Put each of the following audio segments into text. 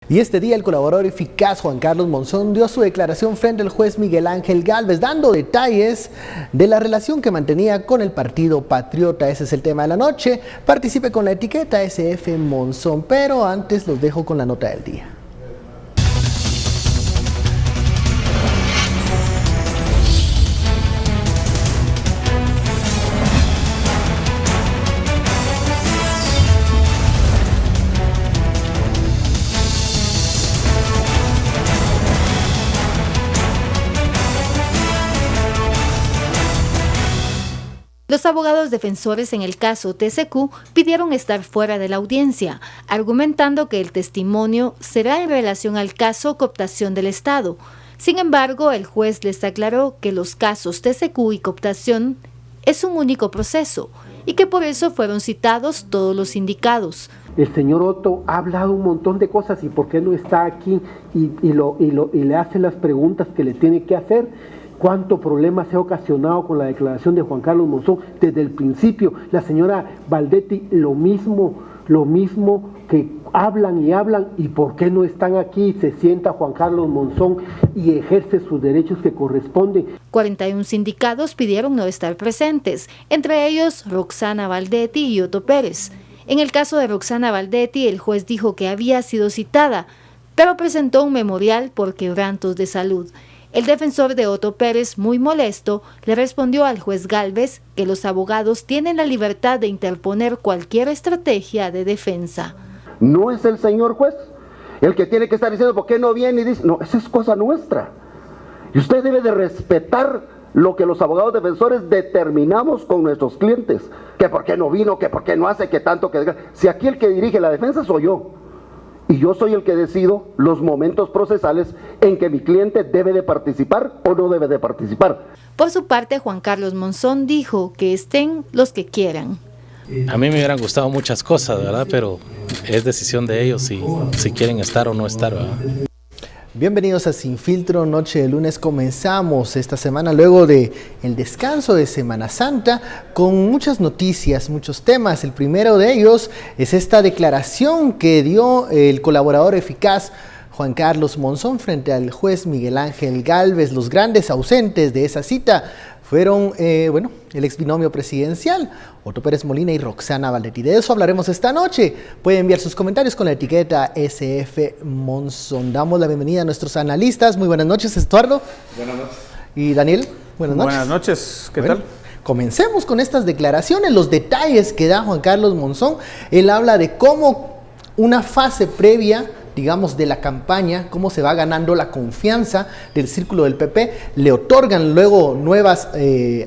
Y este día el colaborador eficaz Juan Carlos Monzón dio su declaración frente al juez Miguel Ángel Gálvez, dando detalles de la relación que mantenía con el Partido Patriota. Ese es el tema de la noche. Participe con la etiqueta SF Monzón, pero antes los dejo con la nota del día. Los abogados defensores en el caso TCQ pidieron estar fuera de la audiencia, argumentando que el testimonio será en relación al caso cooptación del Estado. Sin embargo, el juez les aclaró que los casos TCQ y cooptación es un único proceso y que por eso fueron citados todos los indicados. El señor Otto ha hablado un montón de cosas y por qué no está aquí y le hace las preguntas que le tiene que hacer. ¿Cuánto problema se ha ocasionado con la declaración de Juan Carlos Monzón desde el principio? La señora Baldetti, lo mismo que hablan y ¿por qué no están aquí? Se sienta Juan Carlos Monzón y ejerce sus derechos que corresponden. 41 sindicados pidieron no estar presentes, entre ellos Roxana Baldetti y Otto Pérez. En el caso de Roxana Baldetti, el juez dijo que había sido citada, pero presentó un memorial por quebrantos de salud. El defensor de Otto Pérez, muy molesto, le respondió al juez Gálvez que los abogados tienen la libertad de interponer cualquier estrategia de defensa. No es el señor juez el que tiene que estar diciendo por qué no viene y dice, no, esa es cosa nuestra. Y usted debe de respetar lo que los abogados defensores determinamos con nuestros clientes, que por qué no vino, que por qué no hace, que tanto que... Si aquí el que dirige la defensa soy yo. Y yo soy el que decido los momentos procesales en que mi cliente debe de participar o no debe de participar. Por su parte, Juan Carlos Monzón dijo que estén los que quieran. A mí me hubieran gustado muchas cosas, ¿verdad? Pero es decisión de ellos si quieren estar o no estar, ¿verdad? Bienvenidos a Sin Filtro, noche de lunes. Comenzamos esta semana luego de el descanso de Semana Santa con muchas noticias, muchos temas. El primero de ellos es esta declaración que dio el colaborador eficaz Juan Carlos Monzón frente al juez Miguel Ángel Gálvez. Los grandes ausentes de esa cita fueron, el exbinomio presidencial, Otto Pérez Molina y Roxana Baldetti. De eso hablaremos esta noche. Pueden enviar sus comentarios con la etiqueta SF Monzón. Damos la bienvenida a nuestros analistas. Muy buenas noches, Estuardo. Buenas noches. Y Daniel, buenas noches. Buenas noches, ¿qué tal? Comencemos con estas declaraciones, los detalles que da Juan Carlos Monzón. Él habla de cómo una fase previa, digamos, de la campaña, cómo se va ganando la confianza del círculo del PP, le otorgan luego nuevas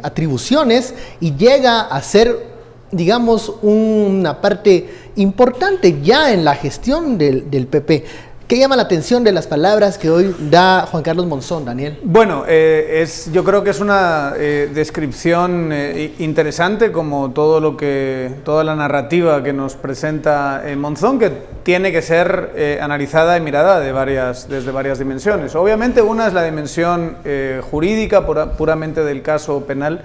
atribuciones y llega a ser, digamos, una parte importante ya en la gestión del PP. ¿Qué llama la atención de las palabras que hoy da Juan Carlos Monzón, Daniel? Bueno, yo creo que es una descripción interesante, como toda la narrativa que nos presenta Monzón, que tiene que ser analizada y mirada desde varias dimensiones. Obviamente una es la dimensión jurídica, puramente del caso penal.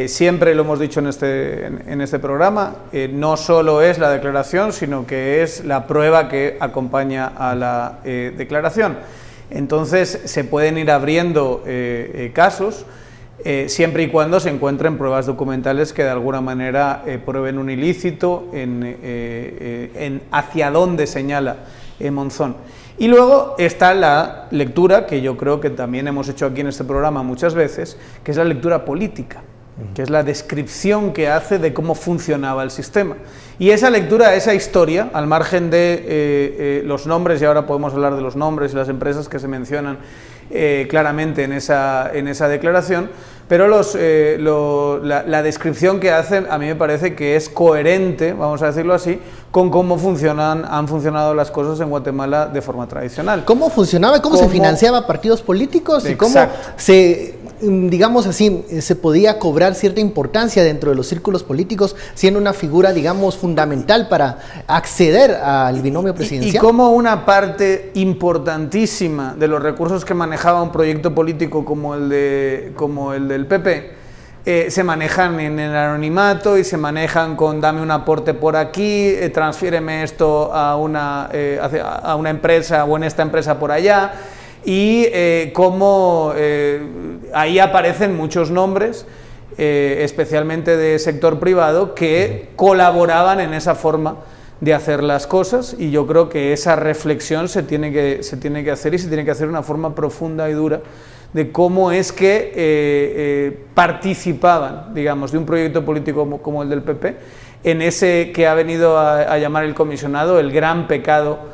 Siempre lo hemos dicho en este programa, no solo es la declaración, sino que es la prueba que acompaña a la declaración. Entonces se pueden ir abriendo casos siempre y cuando se encuentren pruebas documentales que de alguna manera prueben un ilícito en hacia dónde señala Monzón. Y luego está la lectura, que yo creo que también hemos hecho aquí en este programa muchas veces, que es la lectura política, que es la descripción que hace de cómo funcionaba el sistema. Y esa lectura, esa historia, al margen de los nombres, y ahora podemos hablar de los nombres y las empresas que se mencionan claramente en esa declaración, pero la descripción que hacen a mí me parece que es coherente, vamos a decirlo así, con cómo han funcionado las cosas en Guatemala de forma tradicional. ¿Cómo funcionaba? ¿Cómo se financiaba partidos políticos? ¿Y cómo se, digamos así, se podía cobrar cierta importancia dentro de los círculos políticos, siendo una figura, digamos, fundamental para acceder al binomio presidencial? Y cómo una parte importantísima de los recursos que manejaba un proyecto político como el del PP se manejan en el anonimato y se manejan con dame un aporte por aquí, transfiéreme esto a una empresa o en esta empresa por allá, y cómo ahí aparecen muchos nombres, especialmente de sector privado, que colaboraban en esa forma de hacer las cosas, y yo creo que esa reflexión se tiene que hacer, y se tiene que hacer de una forma profunda y dura, de cómo es que participaban, digamos, de un proyecto político como el del PP, en ese que ha venido a llamar el comisionado el gran pecado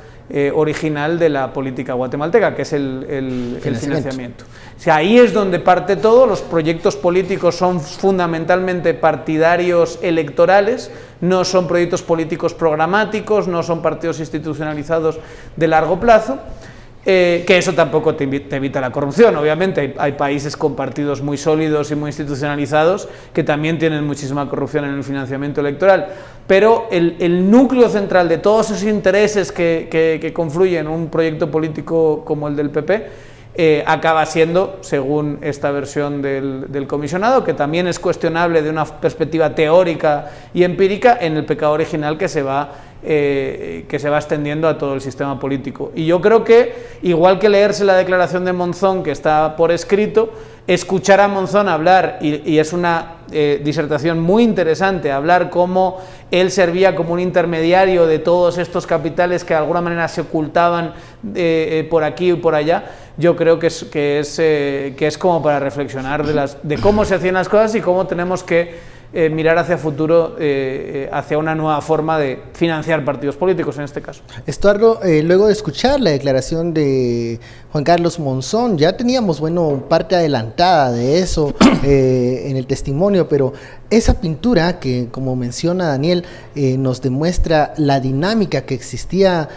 original de la política guatemalteca, que es el financiamiento. O sea, ahí es donde parte todo. Los proyectos políticos son fundamentalmente partidarios electorales, no son proyectos políticos programáticos, no son partidos institucionalizados de largo plazo. Que eso tampoco te evita la corrupción. Obviamente hay países con partidos muy sólidos y muy institucionalizados que también tienen muchísima corrupción en el financiamiento electoral, pero el núcleo central de todos esos intereses que confluyen en un proyecto político como el del PP acaba siendo, según esta versión del comisionado, que también es cuestionable de una perspectiva teórica y empírica, en el pecado original que se va extendiendo a todo el sistema político. Y yo creo que, igual que leerse la declaración de Monzón, que está por escrito, escuchar a Monzón hablar, y es una disertación muy interesante, hablar cómo él servía como un intermediario de todos estos capitales que de alguna manera se ocultaban por aquí y por allá. Yo creo que es como para reflexionar de cómo se hacían las cosas y cómo tenemos que mirar hacia futuro, hacia una nueva forma de financiar partidos políticos en este caso. Estuardo, luego de escuchar la declaración de Juan Carlos Monzón, ya teníamos, parte adelantada de eso en el testimonio, pero esa pintura que, como menciona Daniel, nos demuestra la dinámica que existía.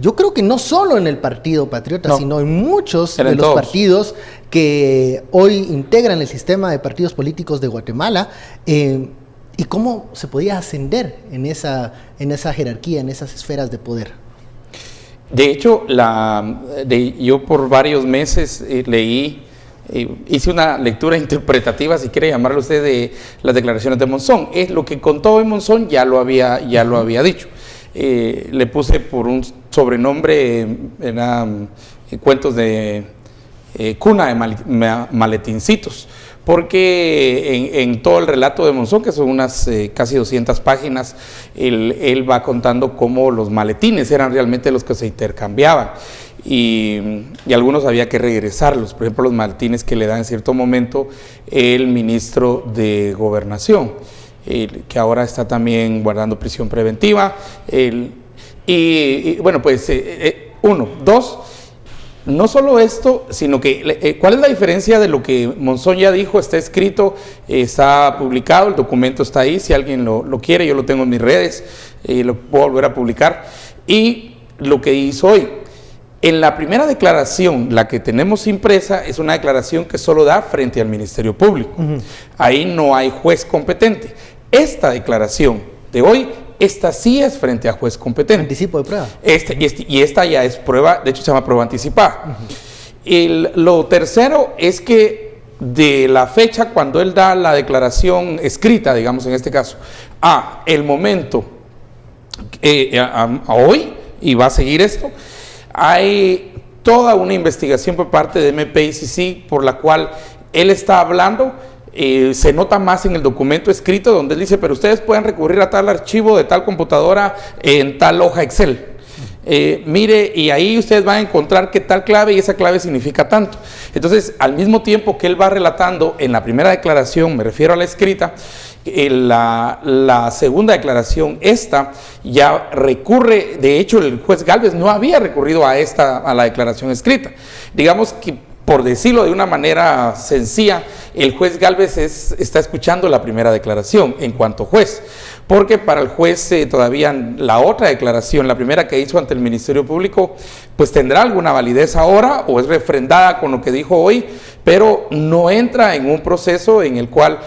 Yo creo que no solo en el Partido Patriota, sino en muchos de los partidos que hoy integran el sistema de partidos políticos de Guatemala, y cómo se podía ascender en esa jerarquía, en esas esferas de poder. De hecho, yo por varios meses leí, hice una lectura interpretativa, si quiere llamarlo usted, de las declaraciones de Monzón. Lo que contó en Monzón ya lo había dicho. Le puse por un sobrenombre, cuentos de cuna de maletincitos, porque en todo el relato de Monzón, que son unas casi 200 páginas, él va contando cómo los maletines eran realmente los que se intercambiaban, y algunos había que regresarlos. Por ejemplo, los maletines que le da en cierto momento el ministro de Gobernación, que ahora está también guardando prisión preventiva. Dos, no solo esto, sino que ¿cuál es la diferencia de lo que Monzón ya dijo? Está escrito, está publicado, el documento está ahí, si alguien lo quiere, yo lo tengo en mis redes, lo puedo volver a publicar. Y lo que hizo hoy, en la primera declaración, la que tenemos impresa, es una declaración que solo da frente al Ministerio Público. Ahí no hay juez competente. Esta declaración de hoy, esta sí es frente a juez competente. Anticipo de prueba. Y esta ya es prueba, de hecho se llama prueba anticipada. Lo tercero es que de la fecha cuando él da la declaración escrita, digamos en este caso, a el momento, a hoy, y va a seguir esto, hay toda una investigación por parte de MPICC por la cual él está hablando. Se nota más en el documento escrito donde él dice, pero ustedes pueden recurrir a tal archivo de tal computadora en tal hoja Excel. Mire, y ahí ustedes van a encontrar que tal clave y esa clave significa tanto. Entonces, al mismo tiempo que él va relatando en la primera declaración, me refiero a la escrita, la segunda declaración, esta ya recurre. De hecho, el juez Gálvez no había recurrido a la declaración escrita. Digamos que, por decirlo de una manera sencilla, el juez Gálvez está escuchando la primera declaración en cuanto juez, porque para el juez todavía la otra declaración, la primera que hizo ante el Ministerio Público, pues tendrá alguna validez ahora o es refrendada con lo que dijo hoy, pero no entra en un proceso en el cual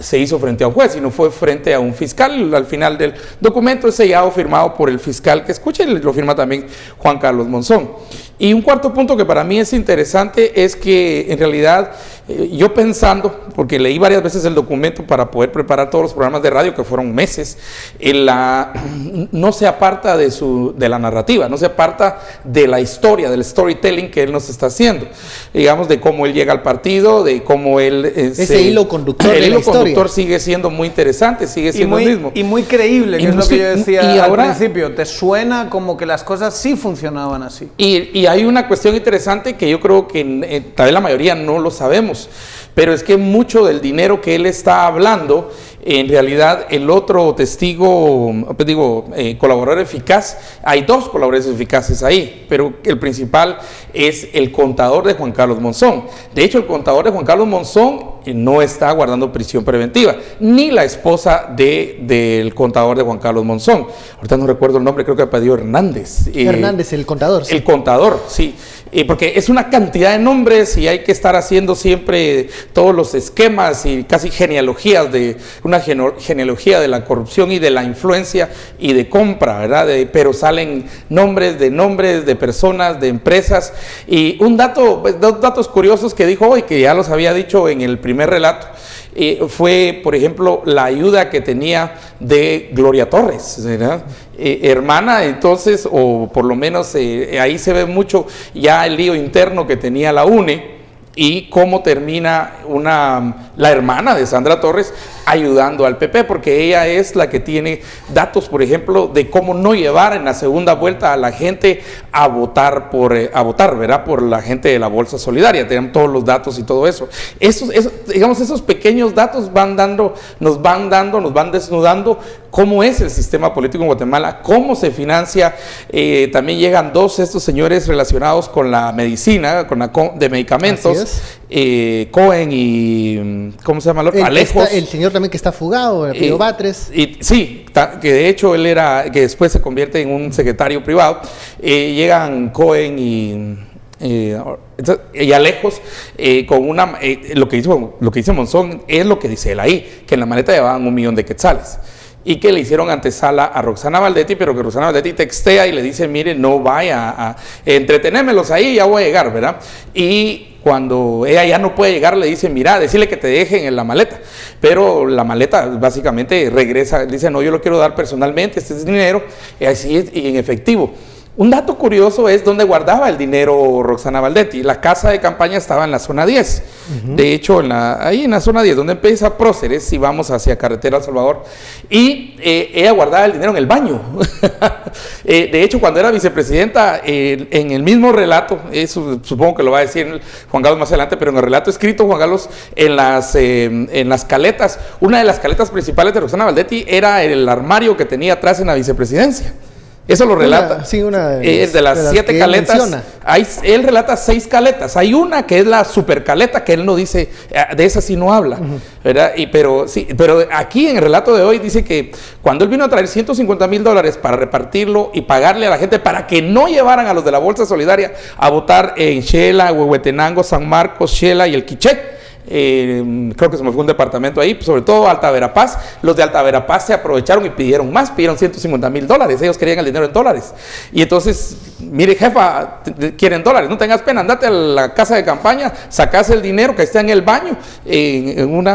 se hizo frente a un juez, sino fue frente a un fiscal. Al final del documento es sellado, firmado por el fiscal que escucha, y lo firma también Juan Carlos Monzón. Y un cuarto punto que para mí es interesante es que en realidad yo pensando, porque leí varias veces el documento para poder preparar todos los programas de radio, que fueron meses, no se aparta de la narrativa, no se aparta de la historia, del storytelling que él nos está haciendo, digamos, de cómo él llega al partido, de cómo él... Ese hilo conductor el de hilo la historia. conductor sigue siendo muy interesante, sigue siendo el mismo. Y muy creíble, que Y es lo que yo decía ahora, al principio, te suena como que las cosas sí funcionaban así. Y hay una cuestión interesante que yo creo que tal vez la mayoría no lo sabemos, pero es que mucho del dinero que él está hablando, en realidad el otro testigo, colaborador eficaz, hay dos colaboradores eficaces ahí, pero el principal es el contador de Juan Carlos Monzón. De hecho, el contador de Juan Carlos Monzón no está guardando prisión preventiva, ni la esposa del contador de Juan Carlos Monzón. Ahorita no recuerdo el nombre, creo que apellido Hernández. Hernández, el contador. Sí. El contador, sí. Porque es una cantidad de nombres y hay que estar haciendo siempre todos los esquemas y casi genealogías una genealogía de la corrupción y de la influencia y de compra, ¿verdad? Pero salen nombres de personas, de empresas. Y dos datos curiosos que dijo hoy, que ya los había dicho en el primer relato, fue, por ejemplo, la ayuda que tenía de Gloria Torres, ¿verdad? Hermana, entonces, o por lo menos ahí se ve mucho ya el lío interno que tenía la UNE y cómo termina la hermana de Sandra Torres ayudando al PP, porque ella es la que tiene datos, por ejemplo, de cómo no llevar en la segunda vuelta a la gente a votar, ¿verdad? Por la gente de la Bolsa Solidaria. Tienen todos los datos y todo eso. Esos pequeños datos nos van desnudando cómo es el sistema político en Guatemala, cómo se financia. También llegan estos señores relacionados con la medicina, de medicamentos, Cohen y ¿cómo se llama? Alejos. El señor también que está fugado, Pío Batres. Sí, que de hecho que después se convierte en un secretario privado. Llegan Cohen y Alejos con lo que dice Monzón es lo que dice él ahí, que en la maleta llevaban 1 millón de quetzales. Y que le hicieron antesala a Roxana Valdetti, pero que Roxana Valdetti textea y le dice, mire, no vaya a entretenémelos ahí, ya voy a llegar, ¿verdad? Y cuando ella ya no puede llegar, le dice, mira, decirle que te dejen en la maleta. Pero la maleta básicamente regresa, dice, no, yo lo quiero dar personalmente, este es dinero, así es, y en efectivo. Un dato curioso es dónde guardaba el dinero Roxana Valdetti. La casa de campaña estaba en la zona 10. De hecho, ahí en la zona 10, donde empieza Próceres, si vamos hacia Carretera El Salvador, y ella guardaba el dinero en el baño. De hecho, cuando era vicepresidenta, en el mismo relato, eso supongo que lo va a decir Juan Carlos más adelante, pero en el relato escrito, Juan Carlos, en las caletas, una de las caletas principales de Roxana Valdetti era el armario que tenía atrás en la vicepresidencia. Eso lo relata. Una de las 7 caletas. Él relata 6 caletas. Hay una que es la supercaleta, que él no dice, de esa sí no habla, ¿verdad? Pero aquí en el relato de hoy dice que cuando él vino a traer $150,000 para repartirlo y pagarle a la gente para que no llevaran a los de la Bolsa Solidaria a votar en Xela, Huehuetenango, San Marcos, Xela y el Quiché. Creo que se me fue un departamento ahí, sobre todo Alta Verapaz. Los de Alta Verapaz se aprovecharon y pidieron más, pidieron $150,000. Ellos querían el dinero en dólares. Y entonces, mire, jefa, quieren dólares, no tengas pena, andate a la casa de campaña, sacas el dinero que está en el baño, en un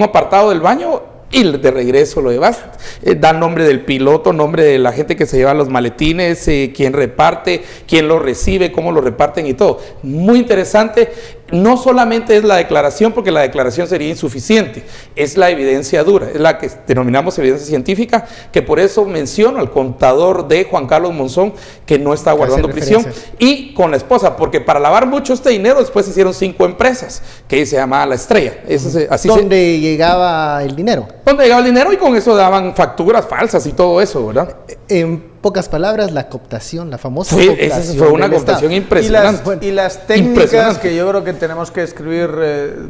apartado del baño, y de regreso lo llevas. Da nombre del piloto, nombre de la gente que se lleva los maletines, quién reparte, quién lo recibe, cómo lo reparten y todo. Muy interesante. No solamente es la declaración, porque la declaración sería insuficiente, es la evidencia dura, es la que denominamos evidencia científica, que por eso menciono al contador de Juan Carlos Monzón, que no está guardando prisión, y con la esposa, porque para lavar mucho este dinero después hicieron 5 empresas, que se llamaba La Estrella. ¿Dónde llegaba el dinero? ¿Dónde llegaba el dinero? Y con eso daban facturas falsas y todo eso, ¿verdad? En pocas palabras, la cooptación, la famosa cooptación. Esa fue una cooptación impresionante. Y las técnicas que yo creo que tenemos que escribir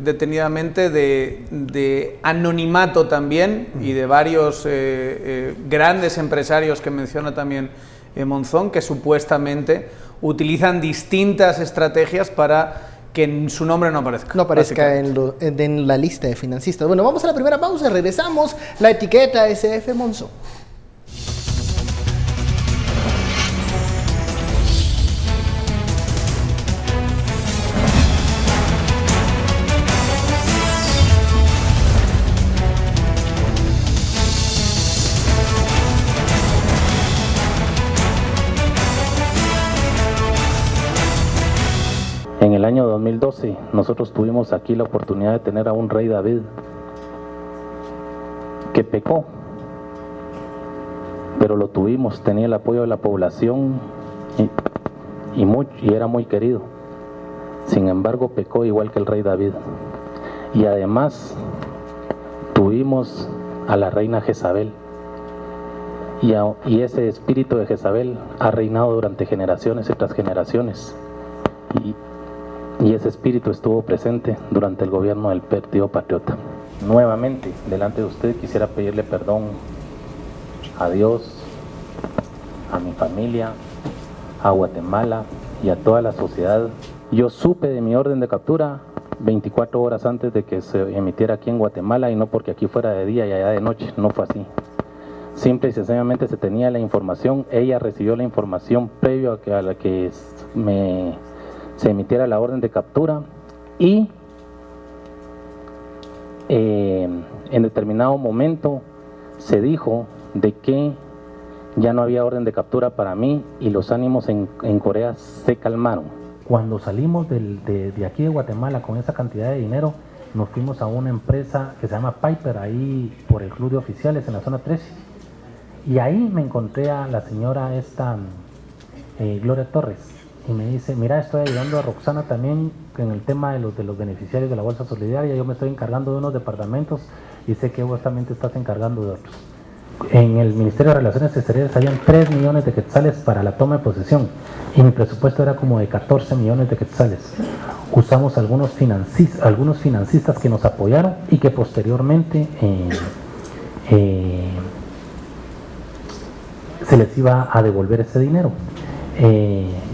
detenidamente de anonimato también, y de varios grandes empresarios que menciona también Monzón, que supuestamente utilizan distintas estrategias para que su nombre no aparezca. No aparezca en la lista de financistas. Bueno, vamos a la primera pausa, regresamos. La etiqueta SF Monzón. En el año 2012 nosotros tuvimos aquí la oportunidad de tener a un rey David que pecó, pero lo tuvimos, tenía el apoyo de la población y era muy querido. Sin embargo, pecó igual que el rey David. Y además tuvimos a la reina Jezabel. Y ese espíritu de Jezabel ha reinado durante generaciones y tras generaciones. Y ese espíritu estuvo presente durante el gobierno del Partido Patriota. Nuevamente, delante de usted quisiera pedirle perdón a Dios, a mi familia, a Guatemala y a toda la sociedad. Yo supe de mi orden de captura 24 horas antes de que se emitiera aquí en Guatemala, y no porque aquí fuera de día y allá de noche, no fue así. Simple y sencillamente se tenía la información, ella recibió la información previo a la que se emitiera la orden de captura, y en determinado momento se dijo de que ya no había orden de captura para mí y los ánimos en Corea se calmaron. Cuando salimos de aquí de Guatemala con esa cantidad de dinero, nos fuimos a una empresa que se llama Piper, ahí por el Club de Oficiales en la zona 13. Y ahí me encontré a la señora Gloria Torres, y me dice: mira, estoy ayudando a Roxana también en el tema de los beneficiarios de la Bolsa Solidaria, yo me estoy encargando de unos departamentos y sé que vos también te estás encargando de otros. En el Ministerio de Relaciones Exteriores habían 3 millones de quetzales para la toma de posesión y mi presupuesto era como de 14 millones de quetzales. Usamos algunos financistas que nos apoyaron y que posteriormente se les iba a devolver ese dinero.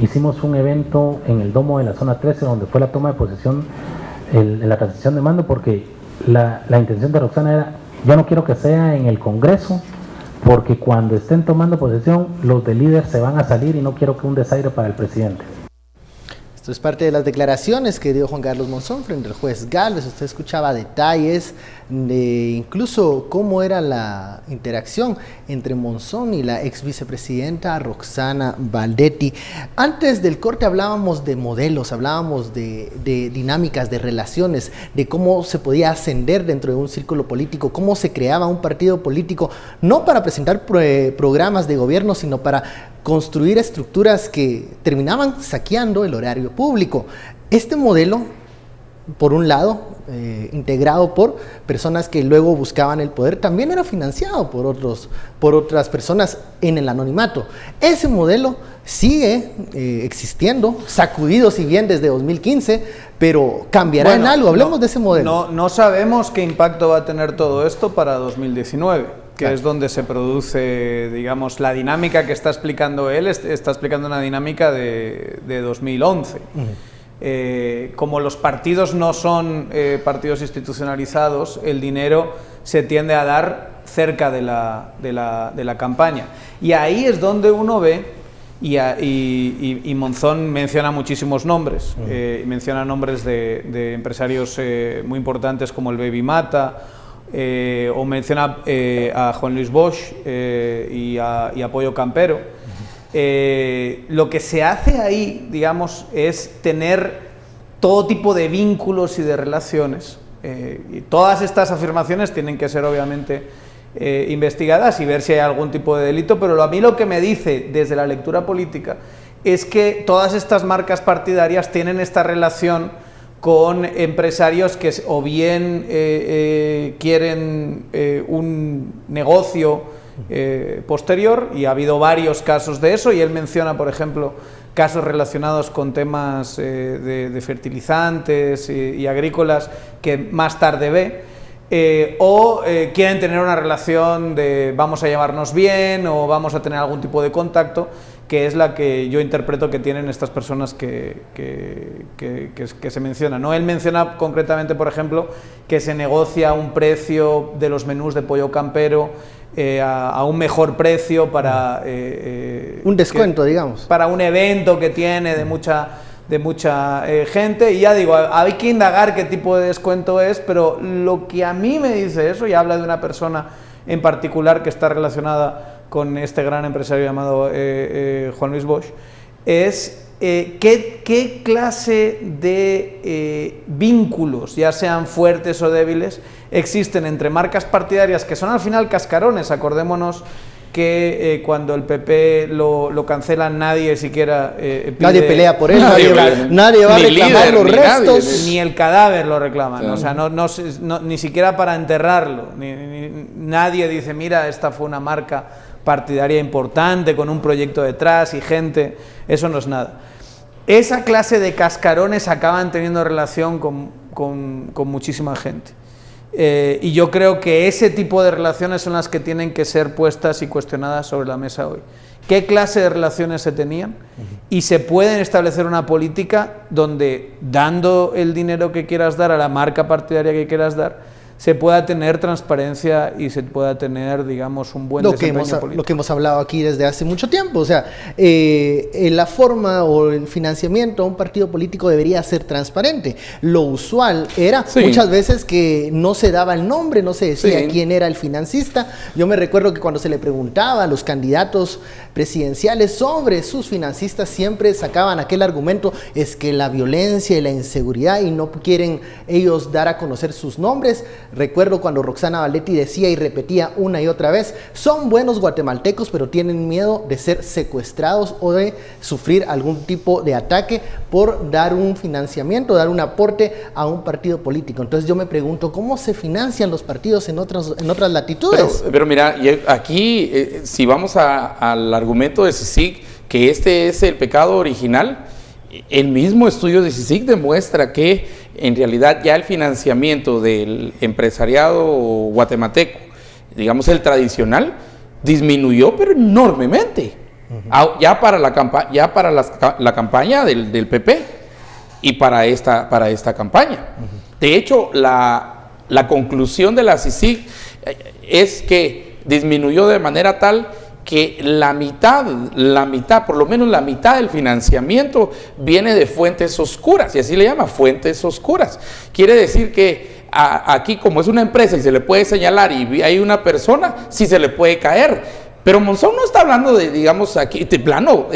Hicimos un evento en el domo de la zona 13 donde fue la toma de posesión, la transición de mando, porque la intención de Roxana era: yo no quiero que sea en el Congreso, porque cuando estén tomando posesión los de líder se van a salir y no quiero que un desaire para el presidente. Esto es parte de las declaraciones que dio Juan Carlos Monzón frente al juez Gálvez. Usted escuchaba detalles de incluso cómo era la interacción entre Monzón y la ex vicepresidenta Roxana Baldetti. Antes del corte hablábamos de modelos, hablábamos de dinámicas, de relaciones, de cómo se podía ascender dentro de un círculo político, cómo se creaba un partido político, no para presentar programas de gobierno, sino para construir estructuras que terminaban saqueando el erario público. Este modelo, por un lado, integrado por personas que luego buscaban el poder, también era financiado por otras personas en el anonimato. Ese modelo sigue existiendo, sacudido si bien desde 2015, pero cambiará en algo. Hablemos de ese modelo. No sabemos qué impacto va a tener todo esto para 2019. Que es donde se produce, digamos, la dinámica que está explicando él, está explicando una dinámica de 2011. Como los partidos no son partidos institucionalizados, el dinero se tiende a dar cerca de la campaña. Y ahí es donde uno ve, y Monzón menciona muchísimos nombres, menciona nombres de empresarios muy importantes como el Baby Mata, o menciona a Juan Luis Bosch y a Pollo Campero. Lo que se hace ahí, digamos, es tener todo tipo de vínculos y de relaciones, y todas estas afirmaciones tienen que ser obviamente investigadas y ver si hay algún tipo de delito, pero a mí lo que me dice desde la lectura política es que todas estas marcas partidarias tienen esta relación con empresarios que o bien quieren un negocio posterior, y ha habido varios casos de eso, y él menciona, por ejemplo, casos relacionados con temas de fertilizantes y agrícolas que más tarde ve, o quieren tener una relación de vamos a llevarnos bien o vamos a tener algún tipo de contacto, que es la que yo interpreto que tienen estas personas que se mencionan, ¿no? Él menciona concretamente, por ejemplo, que se negocia un precio de los menús de Pollo Campero a un mejor precio para... un descuento, digamos. Para un evento que tiene de mucha gente, y ya digo, hay que indagar qué tipo de descuento es, pero lo que a mí me dice eso, y habla de una persona en particular que está relacionada con este gran empresario llamado Juan Luis Bosch, es ¿qué clase de vínculos, ya sean fuertes o débiles, existen entre marcas partidarias que son al final cascarones? Acordémonos que cuando el PP lo cancelan, nadie siquiera nadie pelea por él, nadie va a reclamar los restos. Ni el cadáver lo reclaman, o sea, ni siquiera para enterrarlo. Nadie dice, mira, esta fue una marca partidaria importante, con un proyecto detrás y gente. Eso no es nada. Esa clase de cascarones acaban teniendo relación con muchísima gente. Y yo creo que ese tipo de relaciones son las que tienen que ser puestas y cuestionadas sobre la mesa hoy. ¿Qué clase de relaciones se tenían? Y se pueden establecer una política donde, dando el dinero que quieras dar a la marca partidaria que quieras dar, se pueda tener transparencia y se pueda tener, digamos, un buen desempeño político. Lo que hemos hablado aquí desde hace mucho tiempo, o sea, la forma o el financiamiento a un partido político debería ser transparente. Lo usual era muchas veces que no se daba el nombre, no se decía quién era el financista. Yo me recuerdo que cuando se le preguntaba a los candidatos presidenciales sobre sus financistas, siempre sacaban aquel argumento, es que la violencia y la inseguridad, y no quieren ellos dar a conocer sus nombres. Recuerdo cuando Roxana Baldetti decía y repetía una y otra vez, son buenos guatemaltecos, pero tienen miedo de ser secuestrados o de sufrir algún tipo de ataque por dar un financiamiento, dar un aporte a un partido político. Entonces yo me pregunto, ¿cómo se financian los partidos en otras latitudes? Pero mira, aquí, si vamos al argumento de CICIG, que este es el pecado original, el mismo estudio de CICIG demuestra que en realidad ya el financiamiento del empresariado guatemalteco, digamos el tradicional, disminuyó pero enormemente, ya para la campaña del PP y para esta campaña. De hecho, la conclusión de la CICIG es que disminuyó de manera tal que la mitad, por lo menos la mitad del financiamiento viene de fuentes oscuras, y así le llama, fuentes oscuras. Quiere decir que aquí, como es una empresa y se le puede señalar y hay una persona, sí se le puede caer. Pero Monzón no está hablando de, digamos, aquí, de plano,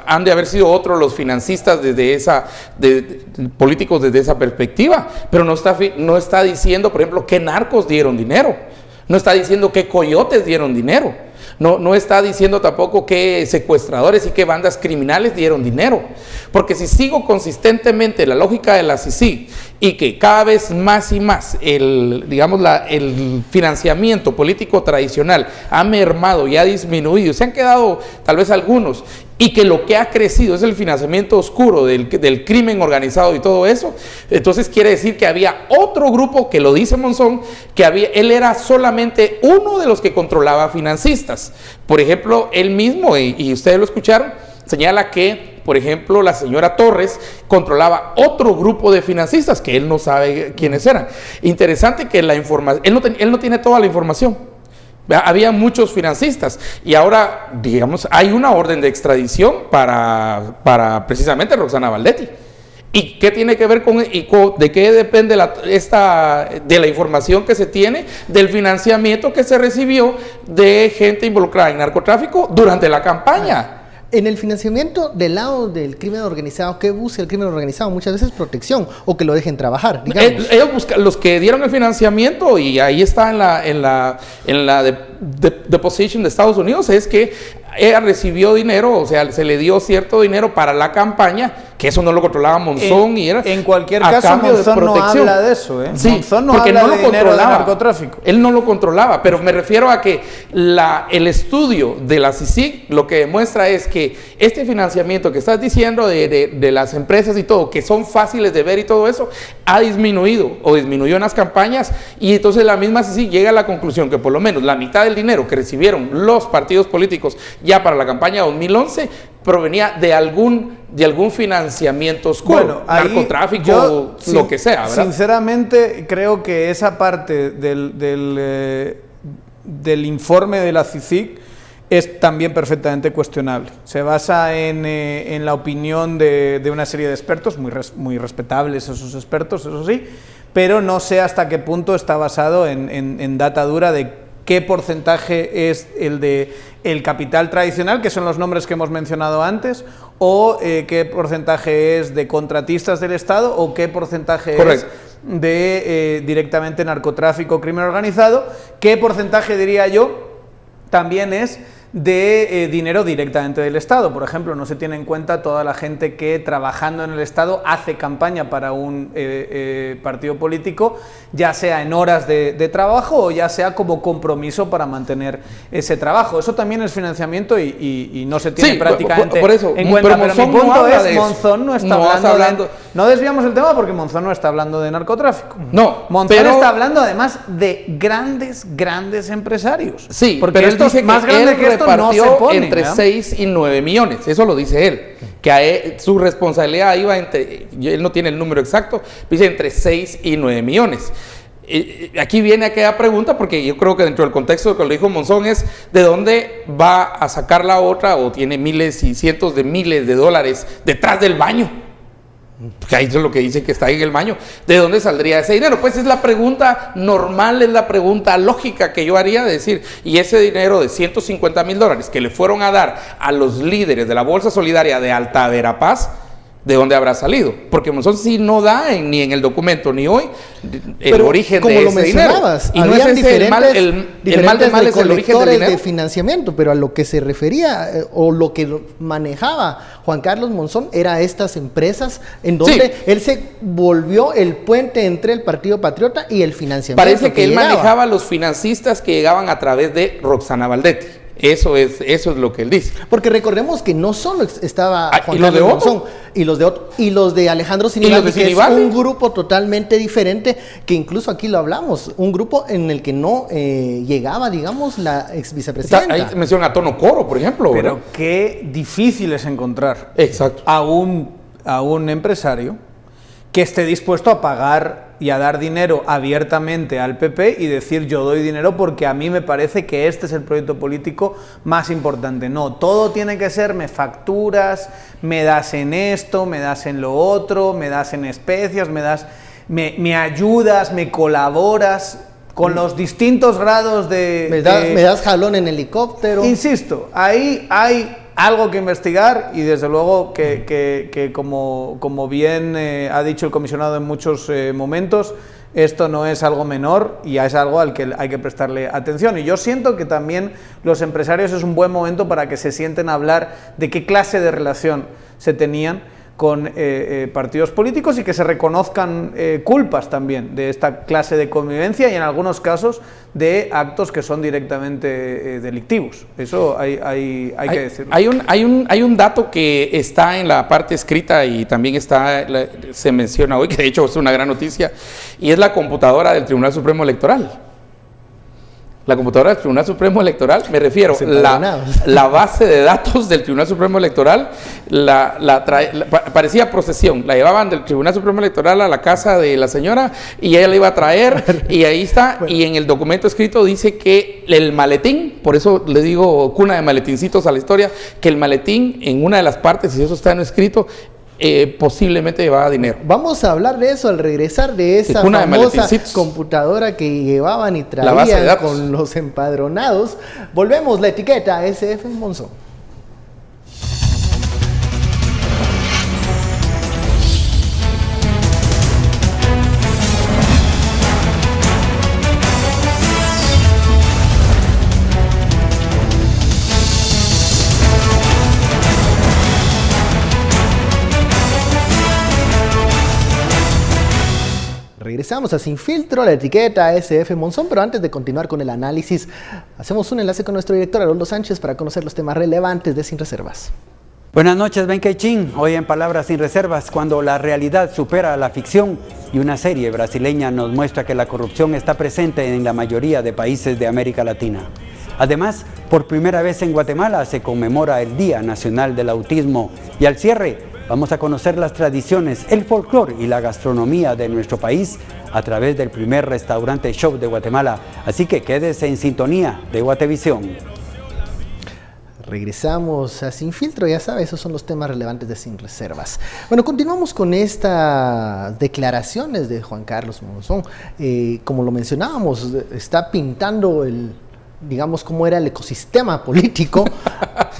han de haber sido otros los financistas políticos desde esa perspectiva, pero no está diciendo, por ejemplo, qué narcos dieron dinero, no está diciendo qué coyotes dieron dinero. No está diciendo tampoco qué secuestradores y qué bandas criminales dieron dinero. Porque si sigo consistentemente la lógica de la CICIG y que cada vez más y más el financiamiento político tradicional ha mermado y ha disminuido, se han quedado tal vez algunos, y que lo que ha crecido es el financiamiento oscuro del crimen organizado y todo eso, entonces quiere decir que había otro grupo, que lo dice Monzón, él era solamente uno de los que controlaba financistas. Por ejemplo, él mismo, y ustedes lo escucharon, señala que, por ejemplo, la señora Torres controlaba otro grupo de financistas que él no sabe quiénes eran. Interesante que la información, él no tiene toda la información. Había muchos financistas y ahora, digamos, hay una orden de extradición para precisamente Roxana Baldetti. ¿Y qué tiene que ver de qué depende de la información que se tiene del financiamiento que se recibió de gente involucrada en narcotráfico durante la campaña? En el financiamiento del lado del crimen organizado, ¿qué busca el crimen organizado? Muchas veces protección o que lo dejen trabajar, digamos. Ellos buscan, los que dieron el financiamiento, y ahí está en la deposition de Estados Unidos, es que ella recibió dinero, o sea, se le dio cierto dinero para la campaña, que eso no lo controlaba Monzón y era en cualquier caso Monzón no habla de eso, Sí, Monzón no porque habla no lo de dinero de controlaba. narcotráfico. Él no lo controlaba, pero me refiero a que el estudio de la CICIG lo que demuestra es que este financiamiento que estás diciendo de las empresas y todo, que son fáciles de ver y todo eso, ha disminuido o disminuyó en las campañas, y entonces la misma CICIG llega a la conclusión que por lo menos la mitad del dinero que recibieron los partidos políticos ya para la campaña 2011 provenía de algún financiamiento oscuro, narcotráfico, lo que sea, ¿verdad? Sinceramente, creo que esa parte del informe de la CICIG es también perfectamente cuestionable. Se basa en la opinión de una serie de expertos, muy respetables esos expertos, eso sí, pero no sé hasta qué punto está basado en data dura de qué porcentaje es el capital tradicional, que son los nombres que hemos mencionado antes, o qué porcentaje es de contratistas del Estado o qué porcentaje Correcto. es de directamente narcotráfico, crimen organizado, qué porcentaje, diría yo, también es de dinero directamente del Estado. Por ejemplo, no se tiene en cuenta toda la gente que trabajando en el Estado hace campaña para un partido político, ya sea en horas de trabajo o ya sea como compromiso para mantener ese trabajo. Eso también es financiamiento y no se tiene prácticamente por eso, en cuenta. Pero mi punto es, Monzón no está hablando no desviamos el tema porque Monzón no está hablando de narcotráfico. No, Monzón está hablando además de grandes empresarios. Sí, porque pero él esto dice más que grande él que esto no se pone, entre ¿verdad? 6 y 9 millones, eso lo dice él, que su responsabilidad iba entre, él no tiene el número exacto, dice entre 6 y 9 millones. Aquí viene aquella pregunta, porque yo creo que dentro del contexto de lo que lo dijo Monzón es de dónde va a sacar la otra, o tiene miles y cientos de miles de dólares detrás del baño. Porque ahí es lo que dice que está ahí en el baño. ¿De dónde saldría ese dinero? Pues es la pregunta normal, es la pregunta lógica que yo haría de decir, y ese dinero de $150,000 que le fueron a dar a los líderes de la Bolsa Solidaria de Alta Verapaz, ¿de dónde habrá salido? Porque Monzón sí no da ni en el documento ni hoy el origen de ese dinero. Y no es ese el mal de mal es el origen del dinero de financiamiento, pero a lo que se refería o lo que manejaba Juan Carlos Monzón era estas empresas en donde él se volvió el puente entre el Partido Patriota y el financiamiento. Parece que él manejaba a los financistas que llegaban a través de Roxana Valdetti. Eso es lo que él dice. Porque recordemos que no solo estaba Juan Carlos Monzón, y los de Alejandro Sinibaldi, que es un grupo totalmente diferente, que incluso aquí lo hablamos, un grupo en el que no llegaba, digamos, la ex vicepresidenta. Ahí menciona a Tono Coro, por ejemplo. Pero ¿verdad? qué difícil es encontrar Exacto. a un empresario que esté dispuesto a pagar y a dar dinero abiertamente al PP y decir yo doy dinero porque a mí me parece que este es el proyecto político más importante. No, todo tiene que ser me facturas, me das en esto, me das en lo otro, me das en especias, me ayudas, me colaboras con los distintos grados de... Me das jalón en helicóptero. Insisto, ahí hay algo que investigar y desde luego que como bien ha dicho el comisionado en muchos momentos, esto no es algo menor y es algo al que hay que prestarle atención. Y yo siento que también los empresarios es un buen momento para que se sienten a hablar de qué clase de relación se tenían con partidos políticos y que se reconozcan culpas también de esta clase de convivencia y en algunos casos de actos que son directamente delictivos. Eso hay que decirlo. Hay un dato que está en la parte escrita y también se menciona hoy, que de hecho es una gran noticia, y es la computadora del Tribunal Supremo Electoral. La computadora del Tribunal Supremo Electoral, me refiero, la base de datos del Tribunal Supremo Electoral parecía procesión, la llevaban del Tribunal Supremo Electoral a la casa de la señora y ella la iba a traer y ahí está, bueno. Y en el documento escrito dice que el maletín, por eso le digo cuna de maletincitos a la historia, que el maletín en una de las partes, y eso está en escrito, posiblemente llevaba dinero. Vamos a hablar de eso al regresar de esa famosa computadora que llevaban y traían con los empadronados. Volvemos, la etiqueta SF Monzón. Regresamos a Sin Filtro, la etiqueta SF Monzón, pero antes de continuar con el análisis, hacemos un enlace con nuestro director Haroldo Sánchez para conocer los temas relevantes de Sin Reservas. Buenas noches, Benkei Chin. Hoy en Palabras Sin Reservas, cuando la realidad supera a la ficción y una serie brasileña nos muestra que la corrupción está presente en la mayoría de países de América Latina. Además, por primera vez en Guatemala se conmemora el Día Nacional del Autismo y al cierre vamos a conocer las tradiciones, el folclore y la gastronomía de nuestro país a través del primer restaurante show de Guatemala. Así que quédese en sintonía de Guatevisión. Regresamos a Sin Filtro, ya sabes, esos son los temas relevantes de Sin Reservas. Bueno, continuamos con estas declaraciones de Juan Carlos Monzón. Como lo mencionábamos, está pintando digamos, cómo era el ecosistema político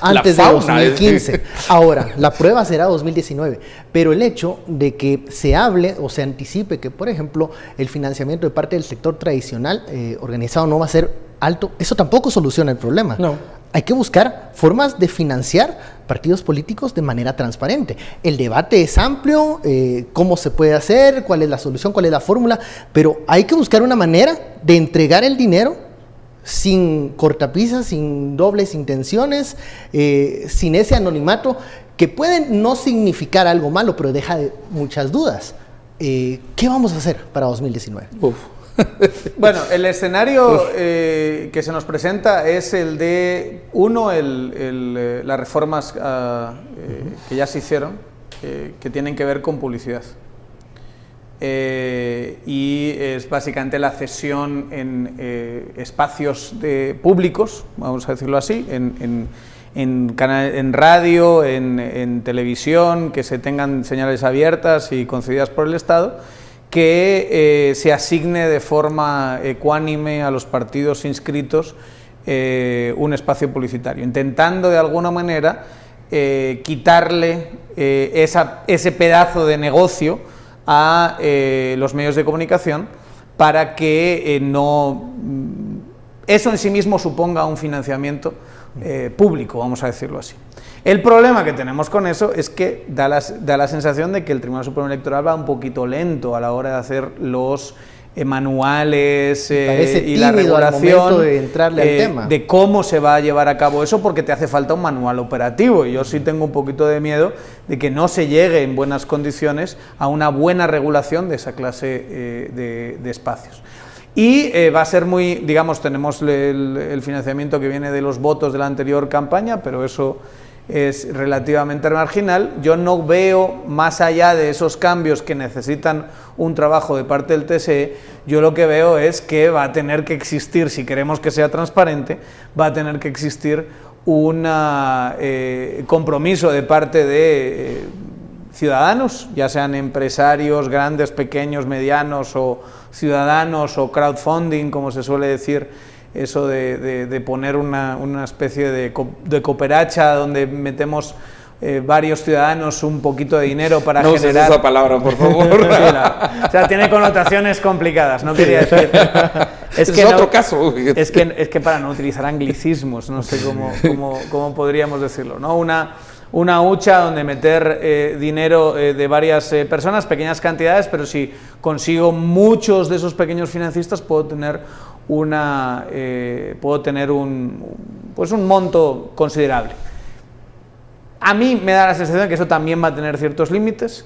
antes de 2015. Ahora, la prueba será 2019, pero el hecho de que se hable o se anticipe que, por ejemplo, el financiamiento de parte del sector tradicional organizado no va a ser alto, eso tampoco soluciona el problema. No. Hay que buscar formas de financiar partidos políticos de manera transparente. El debate es amplio, cómo se puede hacer, cuál es la solución, cuál es la fórmula, pero hay que buscar una manera de entregar el dinero sin cortapisas, sin dobles intenciones, sin ese anonimato que puede no significar algo malo, pero deja muchas dudas. ¿Qué vamos a hacer para 2019? Bueno, el escenario que se nos presenta es el de, las reformas que ya se hicieron, que tienen que ver con publicidad. Y es básicamente la cesión en espacios públicos, vamos a decirlo así, en radio, en televisión, que se tengan señales abiertas y concedidas por el Estado, que se asigne de forma ecuánime a los partidos inscritos un espacio publicitario, intentando de alguna manera quitarle ese pedazo de negocio a los medios de comunicación para que eso en sí mismo suponga un financiamiento público, vamos a decirlo así. El problema que tenemos con eso es que da la sensación de que el Tribunal Supremo Electoral va un poquito lento a la hora de hacer los manuales y la regulación de entrarle al tema, de cómo se va a llevar a cabo eso, porque te hace falta un manual operativo, y yo sí tengo un poquito de miedo de que no se llegue en buenas condiciones a una buena regulación de esa clase de espacios. Y va a ser muy, digamos, tenemos el financiamiento que viene de los votos de la anterior campaña, pero eso es relativamente marginal. Yo no veo, más allá de esos cambios que necesitan un trabajo de parte del TSE, yo lo que veo es que va a tener que existir, si queremos que sea transparente, va a tener que existir un compromiso de parte de ciudadanos, ya sean empresarios grandes, pequeños, medianos, o ciudadanos, o crowdfunding, como se suele decir, eso de poner una especie de cooperacha donde metemos varios ciudadanos un poquito de dinero para generar... No uses esa palabra, por favor. O sea, tiene connotaciones complicadas, no quería decir... Es otro caso. Es que para no utilizar anglicismos, no sé cómo podríamos decirlo, ¿no? Una hucha donde meter dinero de varias personas, pequeñas cantidades, pero si consigo muchos de esos pequeños financistas puedo tener un monto considerable. A mí me da la sensación de que eso también va a tener ciertos límites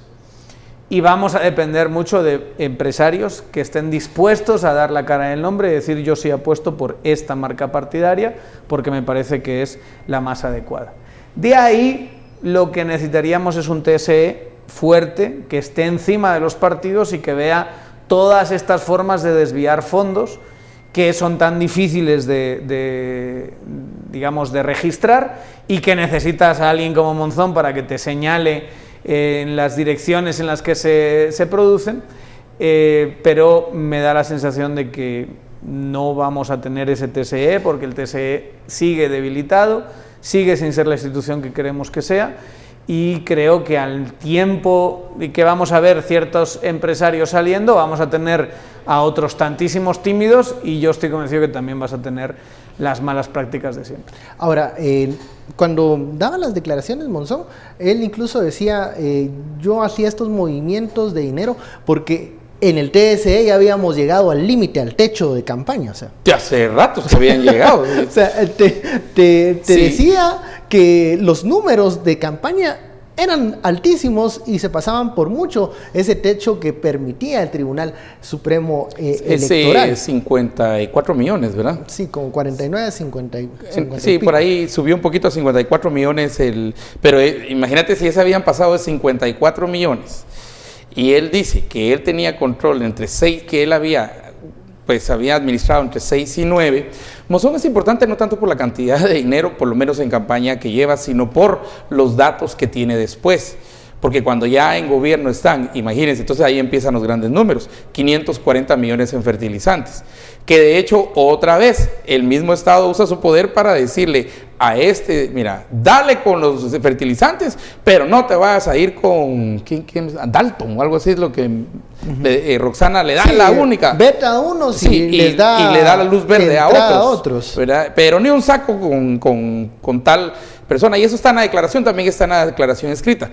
y vamos a depender mucho de empresarios que estén dispuestos a dar la cara en el nombre y decir: yo sí apuesto por esta marca partidaria porque me parece que es la más adecuada. De ahí lo que necesitaríamos es un TSE fuerte que esté encima de los partidos y que vea todas estas formas de desviar fondos que son tan difíciles de registrar, y que necesitas a alguien como Monzón para que te señale en las direcciones en las que se producen, pero me da la sensación de que no vamos a tener ese TSE, porque el TSE sigue debilitado, sigue sin ser la institución que queremos que sea, y creo que al tiempo que vamos a ver ciertos empresarios saliendo, vamos a tener a otros tantísimos tímidos, y yo estoy convencido que también vas a tener las malas prácticas de siempre. Ahora, cuando daba las declaraciones Monzón, él incluso decía, yo hacía estos movimientos de dinero porque en el TSE ya habíamos llegado al límite, al techo de campaña. O sea, ya hace rato que habían llegado. O sea, te sí, decía que los números de campaña eran altísimos y se pasaban por mucho ese techo que permitía el Tribunal Supremo Electoral. Ese 54 millones, ¿verdad? Sí, como 49, 50 sí, por ahí subió un poquito a 54 millones, pero imagínate si ya se habían pasado de 54 millones. Y él dice que él tenía control entre 6, que él había administrado entre 6 y 9. Monzón es importante no tanto por la cantidad de dinero, por lo menos en campaña, que lleva, sino por los datos que tiene después. Porque cuando ya en gobierno están, imagínense, entonces ahí empiezan los grandes números, 540 millones en fertilizantes. Que de hecho, otra vez, el mismo Estado usa su poder para decirle a mira, dale con los fertilizantes, pero no te vas a ir con ¿quién? Dalton o algo así es lo que Roxana le da, sí, la única. Veta a unos sí, y le da la luz verde a otros. ¿Verdad? Pero ni un saco con tal persona. Y eso está en la declaración, también está en la declaración escrita.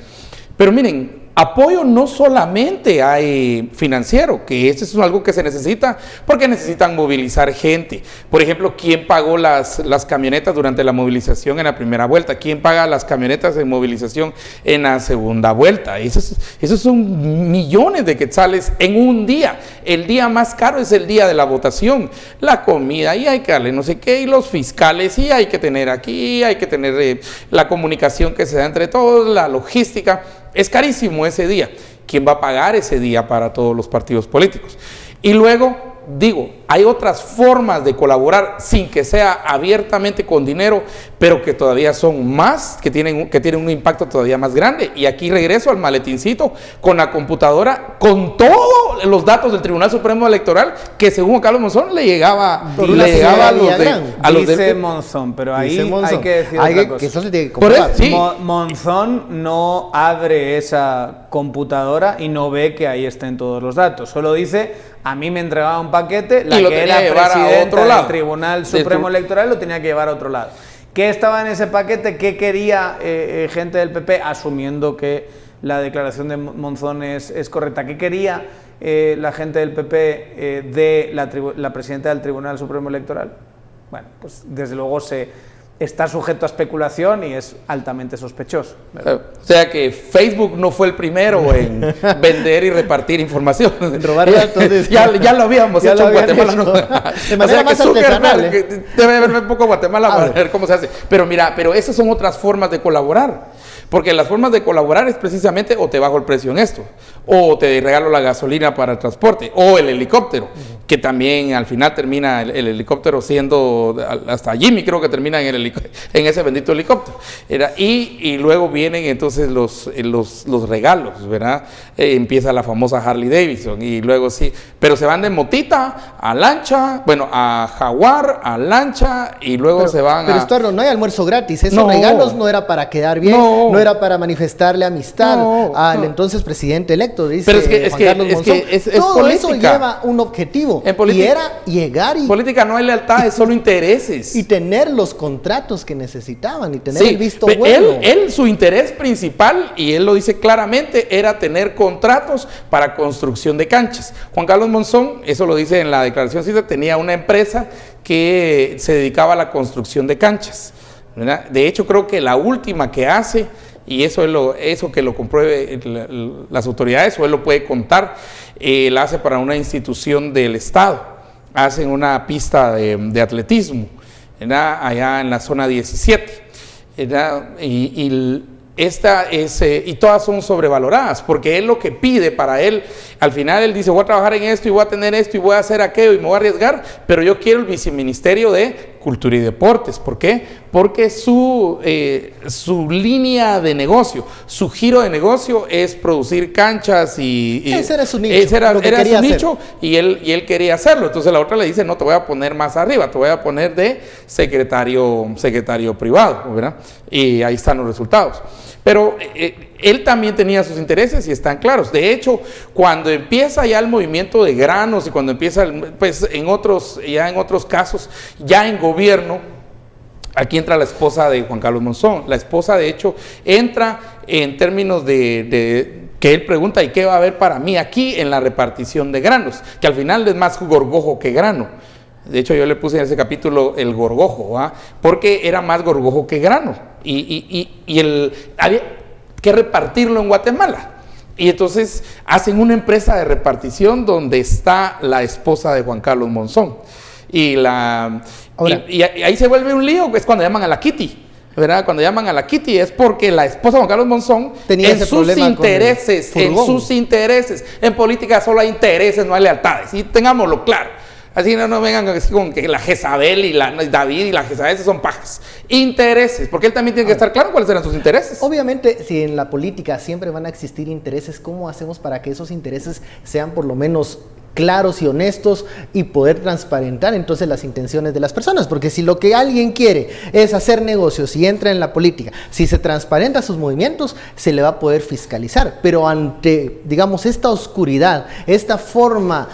Pero miren, apoyo no solamente hay financiero, que eso es algo que se necesita porque necesitan movilizar gente. Por ejemplo, ¿quién pagó las camionetas durante la movilización en la primera vuelta? ¿Quién paga las camionetas de movilización en la segunda vuelta? Esos son millones de quetzales en un día. El día más caro es el día de la votación. La comida, y hay que darle no sé qué, y los fiscales, y hay que tener aquí, hay que tener la comunicación que se da entre todos, la logística. Es carísimo ese día. ¿Quién va a pagar ese día para todos los partidos políticos? Y luego, digo, hay otras formas de colaborar sin que sea abiertamente con dinero, pero que todavía son más, que tienen un impacto todavía más grande. Y aquí regreso al maletincito con la computadora, con todos los datos del Tribunal Supremo Electoral, que según Juan Carlos Monzón le llegaba a los de Monzón, pero ahí hay que decir otra cosa. Que eso se tiene que comprobar. Sí. Monzón no abre esa computadora y no ve que ahí estén todos los datos. Solo dice, a mí me entregaba un paquete, la que era presidenta del Tribunal Supremo Electoral lo tenía que llevar a otro lado. ¿Qué estaba en ese paquete? ¿Qué quería gente del PP? Asumiendo que la declaración de Monzón es correcta. ¿Qué quería la gente del PP de la presidenta del Tribunal Supremo Electoral? Bueno, pues desde luego está sujeto a especulación y es altamente sospechoso, ¿verdad? O sea que Facebook no fue el primero en vender y repartir información. En robar datos. ya lo habíamos hecho en Guatemala. No. De manera o sea más que artesanal. Debe verme un poco Guatemala para ver cómo se hace. Pero mira, esas son otras formas de colaborar. Porque las formas de colaborar es precisamente o te bajo el precio en esto, o te regalo la gasolina para el transporte, o el helicóptero, que también al final termina el helicóptero siendo, hasta Jimmy creo que termina en ese bendito helicóptero. Y luego vienen entonces los regalos, ¿verdad? Empieza la famosa Harley Davidson, y luego sí, pero se van de motita a lancha, bueno, a jaguar, a lancha, y luego se van Pero Estuardo, no hay almuerzo gratis, esos regalos no era para quedar bien, no era para manifestarle amistad al entonces presidente electo, dice Juan Carlos Monzón. Todo política. Eso lleva un objetivo, y era llegar y... Política no hay lealtad, es solo intereses. Y tener los contratos que necesitaban, y tener el visto bueno. Él, su interés principal, y él lo dice claramente, era tener contratos para construcción de canchas. Juan Carlos Monzón, eso lo dice en la declaración, tenía una empresa que se dedicaba a la construcción de canchas, ¿verdad? De hecho, creo que la última que hace, y eso que lo compruebe las autoridades, o él lo puede contar, la hace para una institución del Estado. Hacen una pista de atletismo, ¿verdad? Allá en la zona 17, ¿verdad? Y todas son sobrevaloradas, porque él lo que pide para él, al final él dice, voy a trabajar en esto y voy a tener esto y voy a hacer aquello y me voy a arriesgar, pero yo quiero el viceministerio de Cultura y Deportes. ¿Por qué? Porque su línea de negocio, su giro de negocio es producir canchas y ese era su nicho. Ese era su nicho y él quería hacerlo. Entonces la otra le dice, no, te voy a poner más arriba, te voy a poner de secretario privado, ¿verdad? Y ahí están los resultados. Pero él también tenía sus intereses y están claros. De hecho, cuando empieza ya el movimiento de granos y cuando empieza, pues en otros casos, ya en gobierno, aquí entra la esposa de Juan Carlos Monzón. La esposa, de hecho, entra en términos de que él pregunta, ¿y qué va a haber para mí aquí en la repartición de granos? Que al final es más gorgojo que grano. De hecho, yo le puse en ese capítulo el gorgojo, ¿va? Porque era más gorgojo que grano. Había que repartirlo en Guatemala. Y entonces hacen una empresa de repartición donde está la esposa de Juan Carlos Monzón. Y ahí se vuelve un lío, es cuando llaman a la Kitty, ¿verdad? Cuando llaman a la Kitty es porque la esposa de Juan Carlos Monzón tenía en sus intereses, en política solo hay intereses, no hay lealtades, y tengámoslo claro. Así no vengan así con que la Jezabel y David y la Jezabel son pajas. Intereses, porque él también tiene que estar claro cuáles eran sus intereses. Obviamente, si en la política siempre van a existir intereses, ¿cómo hacemos para que esos intereses sean por lo menos claros y honestos y poder transparentar entonces las intenciones de las personas, porque si lo que alguien quiere es hacer negocios y entra en la política, si se transparenta sus movimientos, se le va a poder fiscalizar, pero ante, digamos, esta oscuridad, esta forma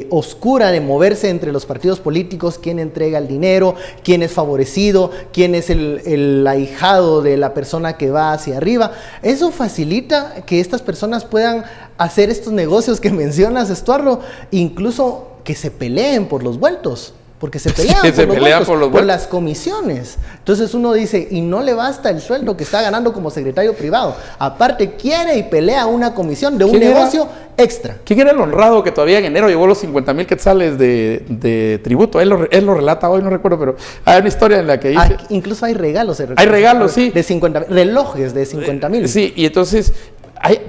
oscura de moverse entre los partidos políticos, quién entrega el dinero, quién es favorecido, quién es el ahijado de la persona que va hacia arriba, eso facilita que estas personas puedan hacer estos negocios que mencionas, Estuardo, incluso que se peleen por los vueltos, porque se pelean por las comisiones. Entonces uno dice, y no le basta el sueldo que está ganando como secretario privado, aparte quiere y pelea una comisión de un negocio extra. ¿Quién era el honrado que todavía en enero llevó los 50,000 quetzales de tributo? Él lo relata hoy, no recuerdo, pero hay una historia en la que dice... incluso hay regalos. Hay regalos, sí. De 50, relojes de 50,000. Sí, y entonces...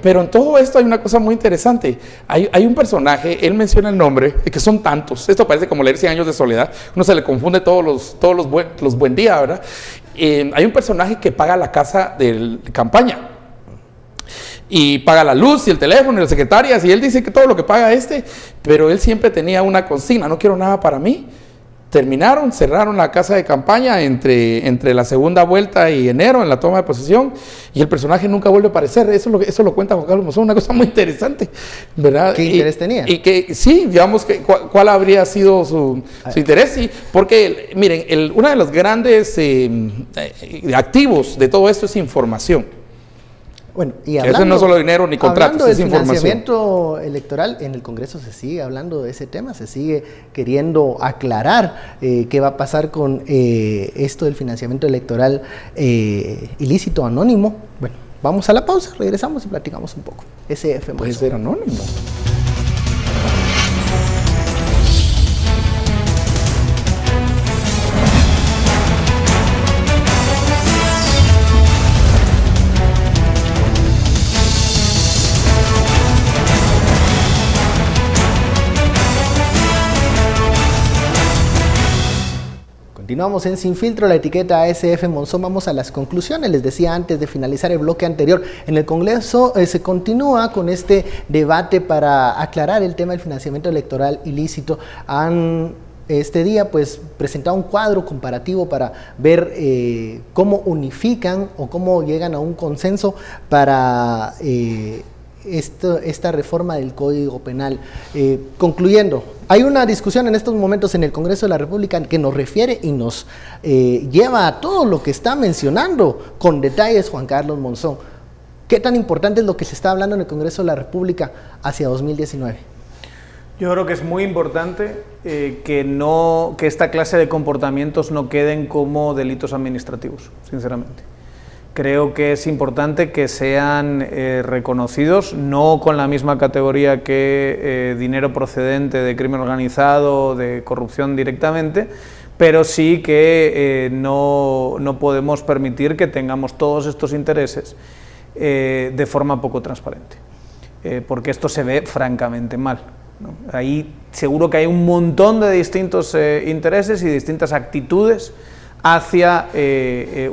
pero en todo esto hay una cosa muy interesante. Hay un personaje, él menciona el nombre, que son tantos. Esto parece como leer 100 años de soledad. Uno se le confunde todos los buen día, ¿verdad? Hay un personaje que paga la casa de campaña. Y paga la luz y el teléfono y las secretarias. Y él dice que todo lo que paga pero él siempre tenía una consigna: no quiero nada para mí. Cerraron la casa de campaña entre la segunda vuelta y enero en la toma de posesión, y el personaje nunca vuelve a aparecer. Eso lo cuenta Juan Carlos Monzón, una cosa muy interesante, ¿verdad? ¿Qué interés tenía? Y que sí, digamos, que cuál habría sido su interés, sí, porque miren, uno de los grandes activos de todo esto es información. Bueno, y hablando, eso no es solo dinero ni contratos, es información. Hablando del financiamiento electoral, en el Congreso se sigue hablando de ese tema, se sigue queriendo aclarar qué va a pasar con esto del financiamiento electoral ilícito, anónimo. Bueno, vamos a la pausa, regresamos y platicamos un poco. SF puede ser anónimo. Continuamos en Sin Filtro, la etiqueta ASF Monzón. Vamos a las conclusiones. Les decía antes de finalizar el bloque anterior, en el Congreso se continúa con este debate para aclarar el tema del financiamiento electoral ilícito. Este día pues presentado un cuadro comparativo para ver cómo unifican o cómo llegan a un consenso para esta reforma del Código Penal. Concluyendo, hay una discusión en estos momentos en el Congreso de la República que nos refiere y nos lleva a todo lo que está mencionando con detalles Juan Carlos Monzón. ¿Qué tan importante es lo que se está hablando en el Congreso de la República hacia 2019? Yo creo que es muy importante que esta clase de comportamientos no queden como delitos administrativos, sinceramente. Creo que es importante que sean reconocidos, no con la misma categoría que dinero procedente de crimen organizado, de corrupción directamente, pero sí que no podemos permitir que tengamos todos estos intereses de forma poco transparente, porque esto se ve francamente mal, ¿no? Ahí seguro que hay un montón de distintos intereses y distintas actitudes hacia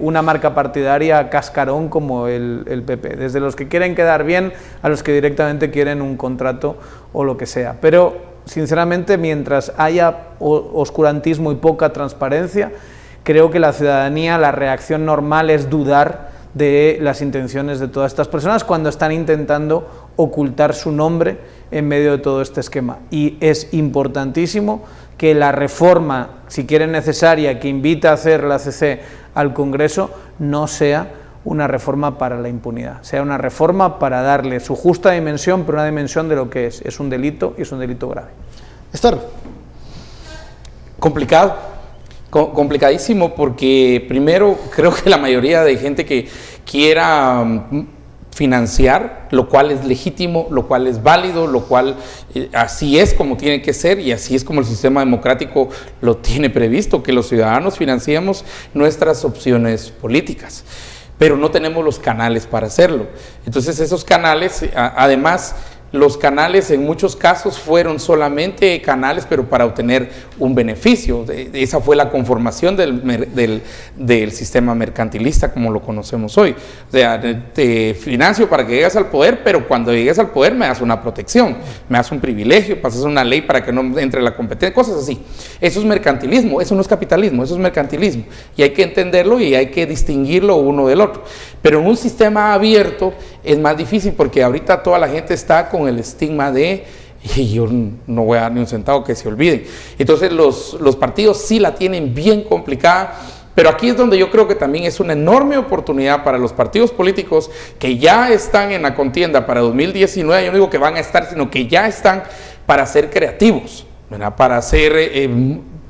una marca partidaria cascarón como el PP, desde los que quieren quedar bien a los que directamente quieren un contrato o lo que sea. Pero sinceramente, mientras haya oscurantismo y poca transparencia, creo que la ciudadanía, la reacción normal es dudar de las intenciones de todas estas personas cuando están intentando ocultar su nombre en medio de todo este esquema. Y es importantísimo que la reforma, si quiere necesaria, que invita a hacer la CC al Congreso, no sea una reforma para la impunidad, sea una reforma para darle su justa dimensión, pero una dimensión de lo que es un delito y es un delito grave. Estor. Complicadísimo, porque primero creo que la mayoría de gente que quiera financiar, lo cual es legítimo, lo cual es válido, lo cual así es como tiene que ser y así es como el sistema democrático lo tiene previsto, que los ciudadanos financiemos nuestras opciones políticas, pero no tenemos los canales para hacerlo. Entonces esos canales, además, los canales en muchos casos fueron solamente canales, pero para obtener un beneficio. Esa fue la conformación del sistema mercantilista como lo conocemos hoy. O sea, te financio para que llegues al poder, pero cuando llegues al poder me das una protección, me das un privilegio, pasas una ley para que no entre la competencia, cosas así. Eso es mercantilismo, eso no es capitalismo, eso es mercantilismo. Y hay que entenderlo y hay que distinguirlo uno del otro. Pero en un sistema abierto es más difícil porque ahorita toda la gente está con el estigma de y yo no voy a dar ni un centavo, que se olviden. Entonces los partidos sí la tienen bien complicada, pero aquí es donde yo creo que también es una enorme oportunidad para los partidos políticos que ya están en la contienda para 2019, yo no digo que van a estar, sino que ya están para ser creativos, ¿verdad?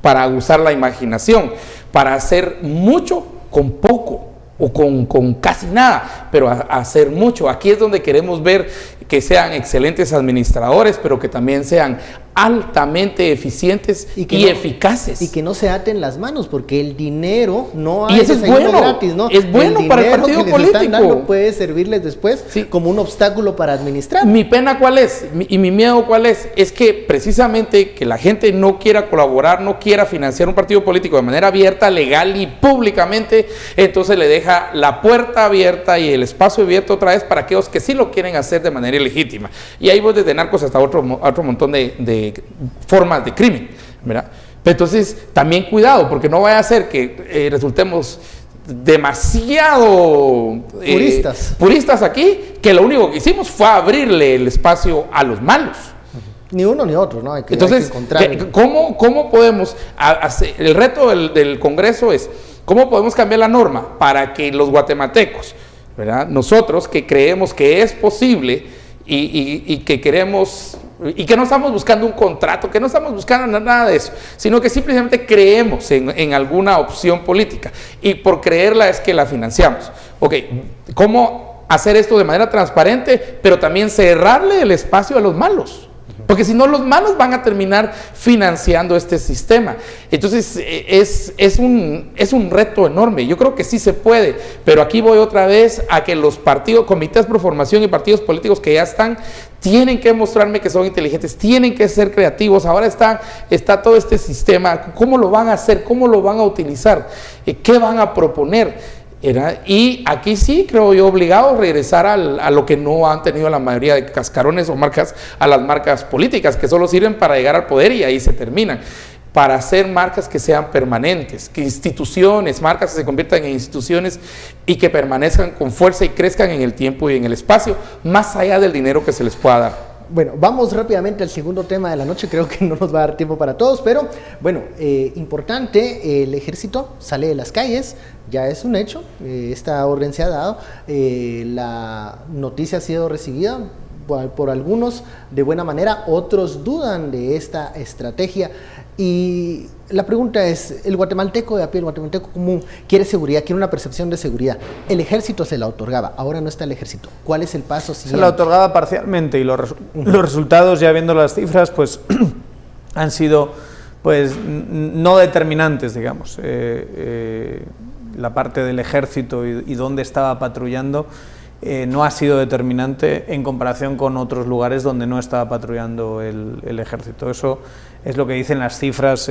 Para usar la imaginación, para hacer mucho con poco o con casi nada, pero hacer mucho. Aquí es donde queremos ver que sean excelentes administradores, pero que también sean altamente eficientes y eficaces. Y que no se aten las manos, porque el dinero no hay y eso es bueno, gratis, ¿no? Es bueno para el partido que político. Están dando puede servirles después como un obstáculo para administrar. Mi pena ¿cuál es? Y mi miedo ¿cuál es? Es que precisamente que la gente no quiera colaborar, no quiera financiar un partido político de manera abierta, legal y públicamente, entonces le deja la puerta abierta y el espacio abierto otra vez para aquellos que sí lo quieren hacer de manera ilegítima. Y ahí voy desde narcos hasta otro montón de formas de crimen, ¿verdad? Pero entonces también cuidado, porque no vaya a ser que resultemos demasiado puristas aquí, que lo único que hicimos fue abrirle el espacio a los malos. Ni uno ni otro, ¿no? Entonces, ¿cómo podemos hacer? El reto del Congreso es, ¿cómo podemos cambiar la norma para que los guatemaltecos, ¿verdad? Nosotros que creemos que es posible y que queremos, y que no estamos buscando un contrato, que no estamos buscando nada de eso, sino que simplemente creemos en alguna opción política y por creerla es que la financiamos. Ok, ¿cómo hacer esto de manera transparente, pero también cerrarle el espacio a los malos? Porque si no, los malos van a terminar financiando este sistema. Entonces, es un reto enorme. Yo creo que sí se puede, pero aquí voy otra vez a que los partidos, comités pro formación y partidos políticos que ya están, tienen que mostrarme que son inteligentes, tienen que ser creativos. Ahora está todo este sistema. ¿Cómo lo van a hacer? ¿Cómo lo van a utilizar? ¿Qué van a proponer? Y aquí sí creo yo obligado a regresar a lo que no han tenido la mayoría de cascarones o marcas, a las marcas políticas que solo sirven para llegar al poder y ahí se terminan, para hacer marcas que sean permanentes, que instituciones, marcas que se conviertan en instituciones y que permanezcan con fuerza y crezcan en el tiempo y en el espacio, más allá del dinero que se les pueda dar. Bueno, vamos rápidamente al segundo tema de la noche, creo que no nos va a dar tiempo para todos, pero bueno, importante, el ejército sale de las calles, ya es un hecho, esta orden se ha dado, la noticia ha sido recibida por algunos de buena manera, otros dudan de esta estrategia y la pregunta es, el guatemalteco de a pie, el guatemalteco común quiere seguridad, quiere una percepción de seguridad. El ejército se la otorgaba, ahora no está el ejército. ¿Cuál es el paso siguiente? Se la otorgaba parcialmente y los resultados, ya viendo las cifras, pues han sido pues no determinantes, digamos. La parte del ejército y dónde estaba patrullando no ha sido determinante en comparación con otros lugares donde no estaba patrullando el ejército. Eso es lo que dicen las cifras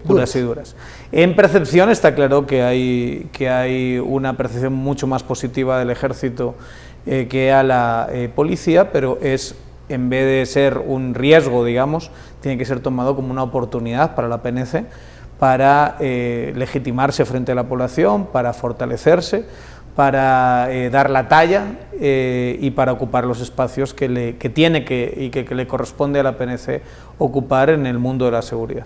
puras y duras. En percepción está claro que hay una percepción mucho más positiva del ejército que a la policía, pero en vez de ser un riesgo, digamos, tiene que ser tomado como una oportunidad para la PNC para legitimarse frente a la población, para fortalecerse, para dar la talla y para ocupar los espacios que le corresponde a la PNC ocupar en el mundo de la seguridad.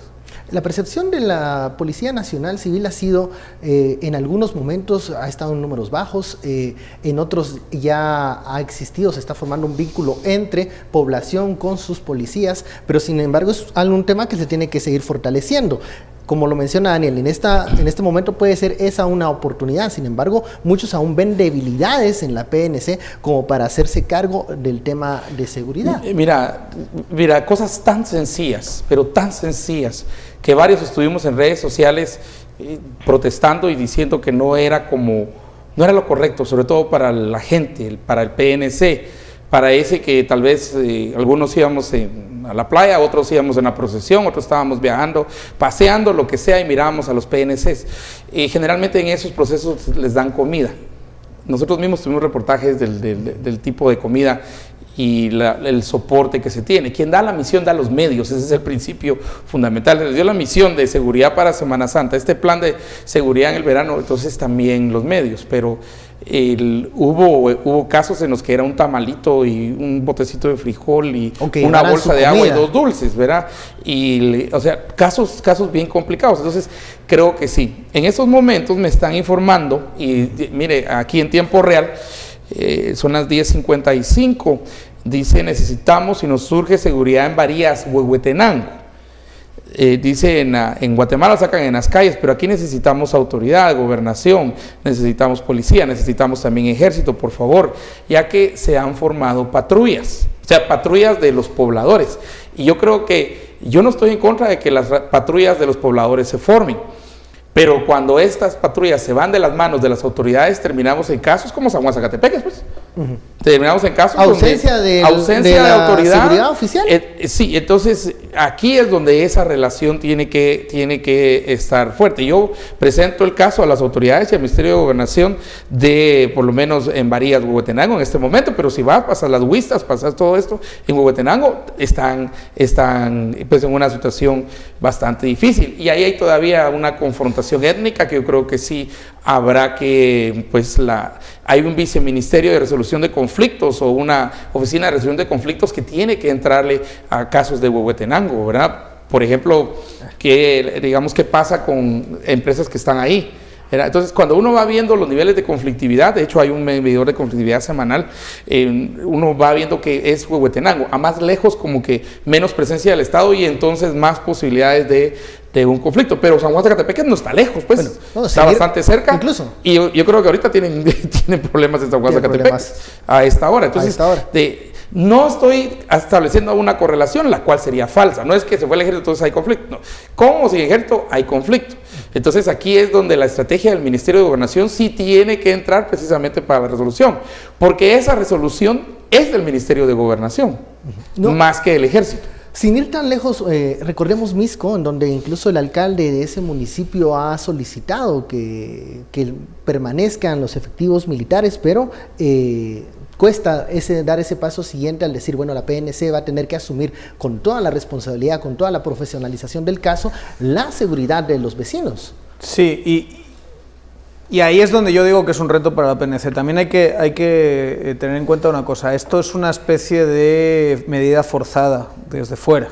La percepción de la Policía Nacional Civil ha sido, en algunos momentos ha estado en números bajos, en otros ya ha existido, se está formando un vínculo entre población con sus policías, pero sin embargo es un tema que se tiene que seguir fortaleciendo. Como lo menciona Daniel, en este momento puede ser esa una oportunidad, sin embargo, muchos aún ven debilidades en la PNC como para hacerse cargo del tema de seguridad. Mira, cosas tan sencillas, pero tan sencillas, que varios estuvimos en redes sociales protestando y diciendo que no era lo correcto, sobre todo para la gente, para el PNC, Parece que tal vez algunos íbamos a la playa, otros íbamos en la procesión, otros estábamos viajando, paseando, lo que sea, y mirábamos a los PNCs. Generalmente en esos procesos les dan comida. Nosotros mismos tuvimos reportajes del tipo de comida y el soporte que se tiene. Quien da la misión da los medios, ese es el principio fundamental. Les dio la misión de seguridad para Semana Santa, este plan de seguridad en el verano, entonces también los medios, pero hubo casos en los que era un tamalito y un botecito de frijol y una bolsa de agua y 2 dulces, ¿verdad? O sea, casos bien complicados. Entonces, creo que sí. En esos momentos me están informando, y mire, aquí en tiempo real, son las 10:55, dice: necesitamos y nos surge seguridad en Varías, Huehuetenango. Dice en Guatemala sacan en las calles, pero aquí necesitamos autoridad, gobernación, necesitamos policía, necesitamos también ejército, por favor, ya que se han formado patrullas, o sea, patrullas de los pobladores. Y yo creo que, yo no estoy en contra de que las patrullas de los pobladores se formen, pero cuando estas patrullas se van de las manos de las autoridades, terminamos en casos como San Juan Zacatepeques, pues. Terminamos en casos ausencia de la autoridad, seguridad oficial. Sí, entonces aquí es donde esa relación tiene que estar fuerte. Yo presento el caso a las autoridades y al Ministerio de Gobernación de, por lo menos en Varías, Huehuetenango en este momento, pero si vas, pasas las Huistas, pasas todo esto, en Huehuetenango están pues en una situación bastante difícil, y ahí hay todavía una confrontación étnica que yo creo que sí habrá que, pues hay un viceministerio de resolución de conflictos o una oficina de resolución de conflictos que tiene que entrarle a casos de Huehuetenango, ¿verdad? Por ejemplo, digamos, ¿qué pasa con empresas que están ahí? Entonces, cuando uno va viendo los niveles de conflictividad, de hecho hay un medidor de conflictividad semanal, uno va viendo que es Huehuetenango, a más lejos como que menos presencia del Estado y entonces más posibilidades de un conflicto, pero San Juan Zacatepeques no está lejos, pues, está bastante cerca, incluso. Y yo creo que ahorita tienen problemas en San Juan Zacatepeques a esta hora. Entonces, no estoy estableciendo una correlación, la cual sería falsa. No es que se fue el ejército, entonces hay conflicto. No. Con o sin ejército hay conflicto. Entonces aquí es donde la estrategia del Ministerio de Gobernación sí tiene que entrar precisamente para la resolución, porque esa resolución es del Ministerio de Gobernación, más que del ejército. Sin ir tan lejos, recordemos Misco, en donde incluso el alcalde de ese municipio ha solicitado que permanezcan los efectivos militares, pero cuesta dar ese paso siguiente al decir, bueno, la PNC va a tener que asumir con toda la responsabilidad, con toda la profesionalización del caso, la seguridad de los vecinos. Sí, y ahí es donde yo digo que es un reto para la PNC. También hay que tener en cuenta una cosa: esto es una especie de medida forzada desde fuera.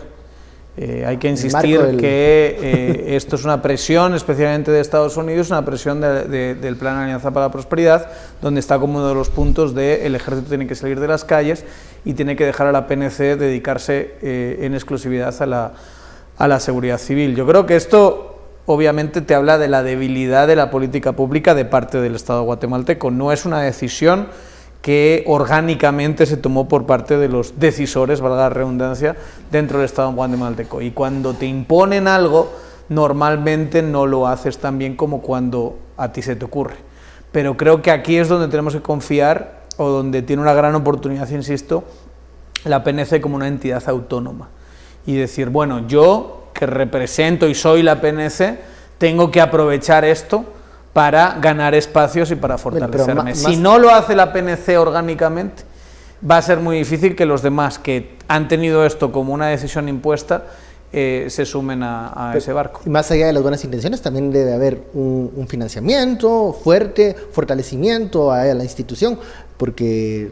Hay que insistir que esto es una presión, especialmente de Estados Unidos, una presión del Plan Alianza para la Prosperidad, donde está como uno de los puntos de el ejército tiene que salir de las calles y tiene que dejar a la PNC dedicarse en exclusividad a la seguridad civil. Yo creo que esto obviamente te habla de la debilidad de la política pública de parte del Estado guatemalteco. No es una decisión que orgánicamente se tomó por parte de los decisores, valga la redundancia, dentro del Estado guatemalteco. Y cuando te imponen algo, normalmente no lo haces tan bien como cuando a ti se te ocurre. Pero creo que aquí es donde tenemos que confiar, o donde tiene una gran oportunidad, insisto, la PNC como una entidad autónoma. Y decir, bueno, yo que represento y soy la PNC, tengo que aprovechar esto para ganar espacios y para fortalecerme. Si no lo hace la PNC orgánicamente, va a ser muy difícil que los demás que han tenido esto como una decisión impuesta se sumen a ese barco. Y más allá de las buenas intenciones, también debe haber un financiamiento fuerte, fortalecimiento a la institución, porque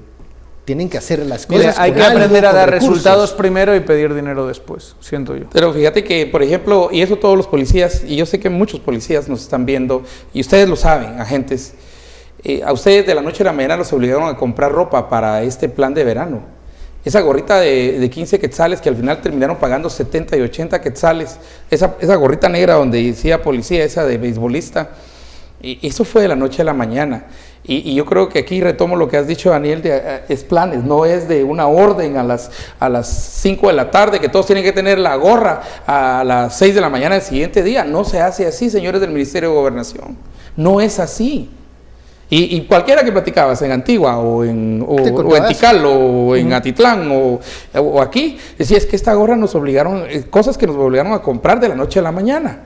tienen que hacer las cosas. Mira, hay que aprender a dar resultados primero y pedir dinero después, siento yo. Pero fíjate que, por ejemplo, y eso todos los policías, y yo sé que muchos policías nos están viendo, y ustedes lo saben, agentes, a ustedes de la noche a la mañana los obligaron a comprar ropa para este plan de verano. Esa gorrita de 15 quetzales que al final terminaron pagando 70 y 80 quetzales, esa gorrita negra donde decía policía, esa de beisbolista, y eso fue de la noche a la mañana. Y yo creo que aquí retomo lo que has dicho, Daniel, es planes, no es de una orden a las 5 de la tarde, que todos tienen que tener la gorra a las 6 de la mañana del siguiente día. No se hace así, señores del Ministerio de Gobernación. No es así. Y cualquiera que platicabas en Antigua o en Tikal o en Atitlán o aquí, decía, es que esta gorra nos obligaron, cosas que nos obligaron a comprar de la noche a la mañana.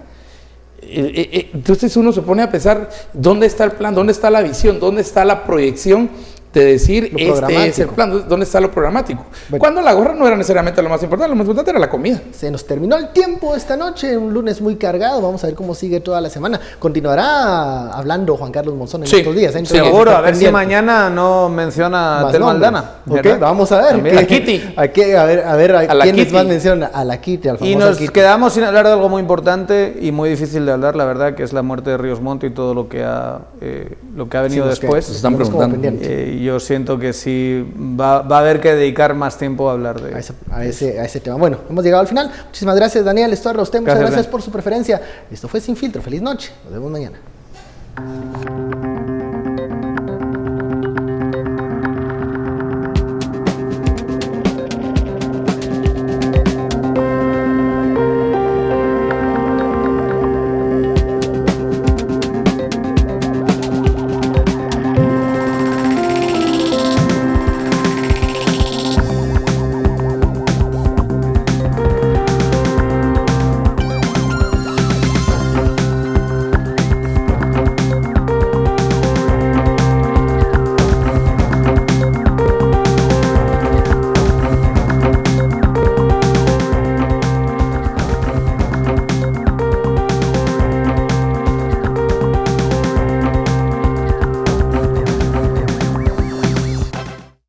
Entonces uno se pone a pensar, ¿dónde está el plan? ¿Dónde está la visión? ¿Dónde está la proyección de decir, este es el plan? ¿Dónde está lo programático? Bueno, cuando la gorra no era necesariamente lo más importante era la comida. Se nos terminó el tiempo esta noche, un lunes muy cargado, vamos a ver cómo sigue toda la semana. Continuará hablando Juan Carlos Monzón en estos días. Seguro, a ver si mañana no menciona a Telma Aldana. Okay, vamos a ver. A Kitty. A quiénes más menciona, a la Kitty, al famoso Y nos Kitty. quedamos sin hablar de algo muy importante y muy difícil de hablar, la verdad, que es la muerte de Ríos Montt y todo lo que ha venido después. Se están preguntando. Yo siento que sí va a haber que dedicar más tiempo a hablar de a ese tema. Bueno, hemos llegado al final. Muchísimas gracias, Daniel Estuardo. A usted, muchas gracias por su preferencia. Esto fue Sin Filtro. Feliz noche. Nos vemos mañana.